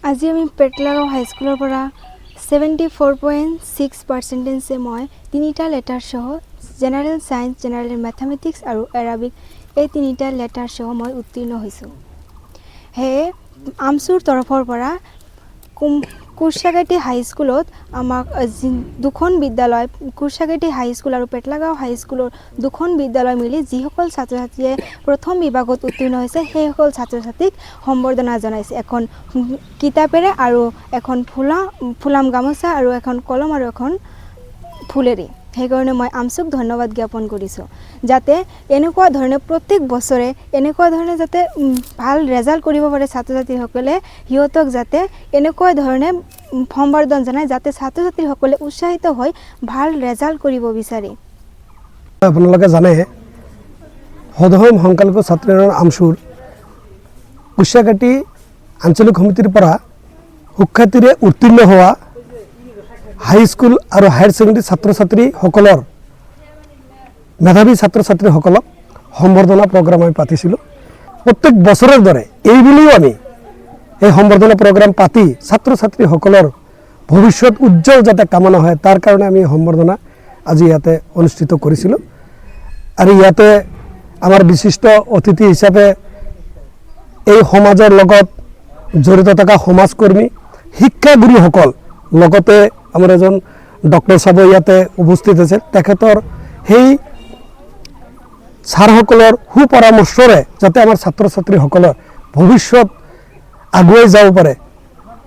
আজি আমি পেটলাগাঁও হাইস্কুলৰ পৰা 74.6% মই তিনিটা লেটাৰ সহ জেনাৰেল সায়েন্স, জেনাৰেল ম্যাথমেটিক্স আৰু এৰাবিক এই তিনিটা লেটাৰ সহ মই উত্তীৰ্ণ হৈছোঁ। হে আমচুৰ তৰফৰ পৰা কুৰ্চাগাটি হাইস্কুলত আমাক দুখন বিদ্যালয় কুৰ্চাগাটি হাইস্কুল আৰু পেটলাগাঁও হাইস্কুলৰ দুখন বিদ্যালয় মিলি যিসকল ছাত্ৰ ছাত্ৰীয়ে প্ৰথম বিভাগত উত্তীৰ্ণ হৈছে সেইসকল ছাত্ৰ ছাত্ৰীক সম্বৰ্ধনা জনাইছে। এখন কিতাপেৰে আৰু এখন ফুলাম গামোচা আৰু এখন কলম আৰু এখন ফুলেৰে। সেইকাৰণে মই আমচুক ধন্যবাদ জ্ঞাপন কৰিছোঁ, যাতে এনেকুৱা ধৰণে প্ৰত্যেক বছৰে এনেকুৱা ধৰণে যাতে ভাল ৰেজাল্ট কৰিব পাৰে ছাত্ৰ ছাত্ৰীসকলে, সিহঁতক যাতে এনেকুৱা ধৰণে সম্বৰ্ধন জনায় যাতে ছাত্ৰ ছাত্ৰীসকলে উৎসাহিত হৈ ভাল ৰেজাল্ট কৰিব বিচাৰে। আপোনালোকে জানে সদহম সংখ্যালঘু ছাত্ৰীৰ আমচুৰ কুৰ্চাগাটি আঞ্চলিক সমিতিৰ পৰা সুখ্যাতিৰে উত্তীৰ্ণ হোৱা হাইস্কুল আৰু হায়াৰ ছেকেণ্ডেৰী ছাত্ৰ ছাত্ৰীসকলৰ মেধাৱী ছাত্ৰ ছাত্ৰীসকলক সম্বৰ্ধনা প্ৰগ্ৰাম আমি পাতিছিলোঁ। প্ৰত্যেক বছৰৰ দৰে এইবুলিও আমি এই সম্বৰ্ধনা প্ৰগ্ৰাম পাতি ছাত্ৰ ছাত্ৰীসকলৰ ভৱিষ্যত উজ্জ্বল যাতে কামনা হয় তাৰ কাৰণে আমি সম্বৰ্ধনা আজি ইয়াতে অনুষ্ঠিত কৰিছিলোঁ। আৰু ইয়াতে আমাৰ বিশিষ্ট অতিথি হিচাপে এই সমাজৰ লগত জড়িত থকা সমাজকৰ্মী, শিক্ষাগুৰুসকল, লগতে আমাৰ এজন ডক্টৰ চাব ইয়াতে উপস্থিত আছে। তেখেতৰ সেই ছাৰসকলৰ সুপৰামৰ্শৰে যাতে আমাৰ ছাত্ৰ ছাত্ৰীসকলৰ ভৱিষ্যত আগুৱাই যাব পাৰে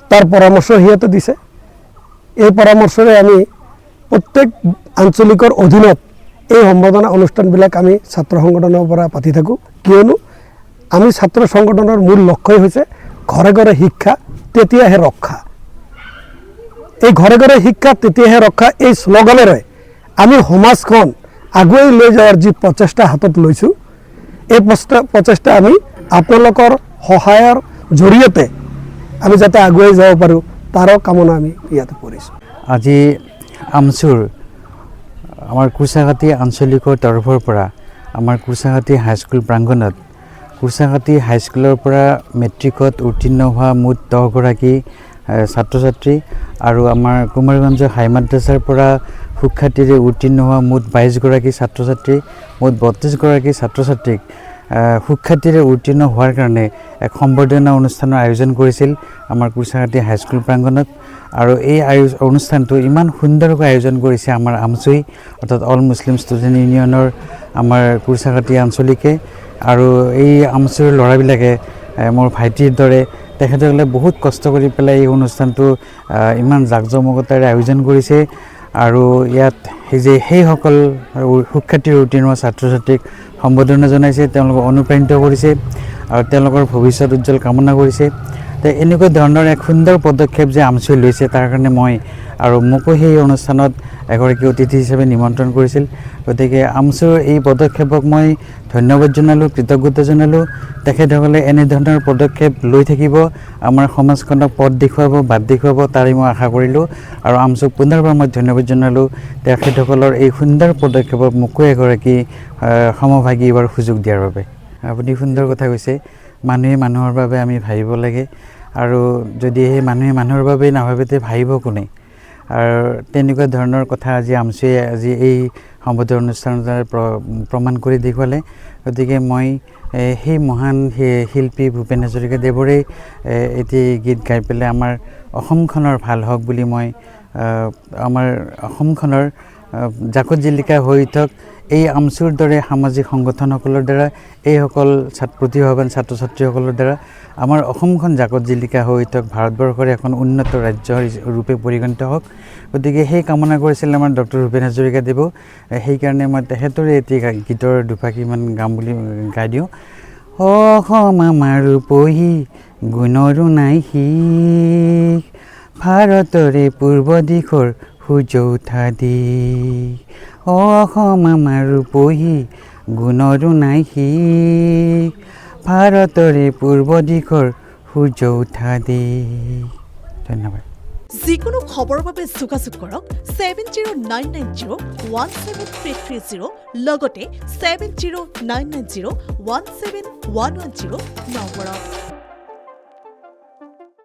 তাৰ পৰামৰ্শ সিহঁতে দিছে। এই পৰামৰ্শৰে আমি প্ৰত্যেক আঞ্চলিকৰ অধীনত এই সম্বৰ্ধনা অনুষ্ঠানবিলাক আমি ছাত্ৰ সংগঠনৰ পৰা পাতি থাকোঁ, কিয়নো আমি ছাত্ৰ সংগঠনৰ মূল লক্ষ্যই হৈছে ঘৰে ঘৰে শিক্ষা তেতিয়াহে ৰক্ষা। এই ঘৰে ঘৰে শিক্ষা তেতিয়াহে ৰক্ষা এই শ্লোগানেৰে আমি সমাজখন আগুৱাই লৈ যোৱাৰ যি প্ৰচেষ্টা হাতত লৈছোঁ, এই প্ৰচেষ্টা আমি আপোনালোকৰ সহায়ৰ জৰিয়তে আমি যাতে আগুৱাই যাব পাৰোঁ তাৰো কামনা আমি ইয়াতে কৰিছোঁ। আজি আমচুৰ আমাৰ কুৰ্চাগাটি আঞ্চলিকৰ তৰফৰ পৰা আমাৰ কুৰ্চাগাটি হাইস্কুল প্ৰাংগণত কুৰ্চাগাটি হাইস্কুলৰ পৰা মেট্ৰিকত উত্তীৰ্ণ হোৱা মুঠ 10 গৰাকী ছাত্ৰ ছাত্ৰী আৰু আমাৰ কুমাৰগঞ্জ হাই মাদ্ৰাছাৰ পৰা সুখ্যাতিৰে উত্তীৰ্ণ হোৱা মুঠ 22 গৰাকী ছাত্ৰ ছাত্ৰী, মুঠ 32 গৰাকী ছাত্ৰ ছাত্ৰীক সুখ্যাতিৰে উত্তীৰ্ণ হোৱাৰ কাৰণে এক সম্বৰ্ধনা অনুষ্ঠানৰ আয়োজন কৰিছিল আমাৰ কুৰ্চাগাটি হাইস্কুল প্ৰাংগণত। আৰু এই অনুষ্ঠানটো ইমান সুন্দৰকৈ আয়োজন কৰিছে আমাৰ আমচুই অৰ্থাৎ অল মুছলিম ষ্টুডেণ্ট ইউনিয়নৰ আমাৰ কুৰ্চাগাটি আঞ্চলিকে। আৰু এই আমচুৰ ল'ৰাবিলাকে মোৰ ভাইটিৰ দৰে তেখেতসকলে বহুত কষ্ট কৰি পেলাই এই অনুষ্ঠানটো ইমান জাকজমকতাৰে আয়োজন কৰিছে। আৰু ইয়াত সেইসকল সুখ্যাতিৰে উত্তীৰ্ণ হোৱা ছাত্ৰ ছাত্ৰীক সম্বৰ্ধনা জনাইছে, তেওঁলোকক অনুপ্ৰাণিত কৰিছে আৰু তেওঁলোকৰ ভৱিষ্যত উজ্জ্বল কামনা কৰিছে। তো এনেকুৱা ধৰণৰ এক সুন্দৰ পদক্ষেপ যে আমচুই লৈছে তাৰ কাৰণে মই আৰু মোকো সেই অনুষ্ঠানত এগৰাকী অতিথি হিচাপে নিমন্ত্ৰণ কৰিছিল। গতিকে আমচুৰ এই পদক্ষেপক মই ধন্যবাদ জনালোঁ, কৃতজ্ঞতা জনালোঁ। তেখেতসকলে এনেধৰণৰ পদক্ষেপ লৈ থাকিব, আমাৰ সমাজখনক পথ দেখুৱাব, বাট দেখুৱাব, তাৰে মই আশা কৰিলোঁ। আৰু আমচুক পুনৰবাৰ মই ধন্যবাদ জনালোঁ তেখেতসকলৰ এই সুন্দৰ পদক্ষেপক মোকো এগৰাকী সমভাগী হোৱাৰ সুযোগ দিয়াৰ বাবে। আপুনি সুন্দৰ কথা কৈছে, মানুহে মানুহৰ বাবে আমি ভাবিব লাগে, আৰু যদি সেই মানুহে মানুহৰ বাবে নাভাবে তে ভাবিব কোনে? আৰু তেনেকুৱা ধৰণৰ কথা আজি আমচুৱে আজি এই সম্বৰ্ধনা অনুষ্ঠানৰ দ্বাৰা প্ৰমাণ কৰি দেখুৱালে। গতিকে মই সেই মহান শিল্পী ভূপেন হাজৰিকাদেৱৰে এটি গীত গাই পেলাই আমাৰ অসমখনৰ ভাল হওক বুলি মই আমাৰ অসমখনৰ জাকত জিলিকা হৈ উঠক এই আমচুৰ দৰে সামাজিক সংগঠনসকলৰ দ্বাৰা, এইসকল প্ৰতিভাৱান ছাত্ৰ ছাত্ৰীসকলৰ দ্বাৰা আমাৰ অসমখন জাকত জিলিকা হৈ উঠক, ভাৰতবৰ্ষৰ এখন উন্নত ৰাজ্য ৰূপে পৰিগণিত হওক। গতিকে সেই কামনা কৰিছিল আমাৰ ডক্টৰ ভূপেন হাজৰিকাদেৱেও। সেইকাৰণে মই তেখেতৰে এটি গীতৰ দুফাঁকিমান গাম বুলি গাই দিওঁ। অসম আমাৰ ৰূপহী গুণৰো নাই শেষ, ভাৰতৰে পূৰ্ব দিশৰ সূৰ্য উঠা দিশ। অসম আমাৰ ৰূপহী গুণৰো নাই শেষ, ভাৰতৰে পূৰ্ব দিশৰ সূৰ্য উঠা দেশ। ধন্যবাদ। যিকোনো খবৰৰ বাবে যোগাযোগ কৰক 7099017330 লগতে 7099017110 নম্বৰত।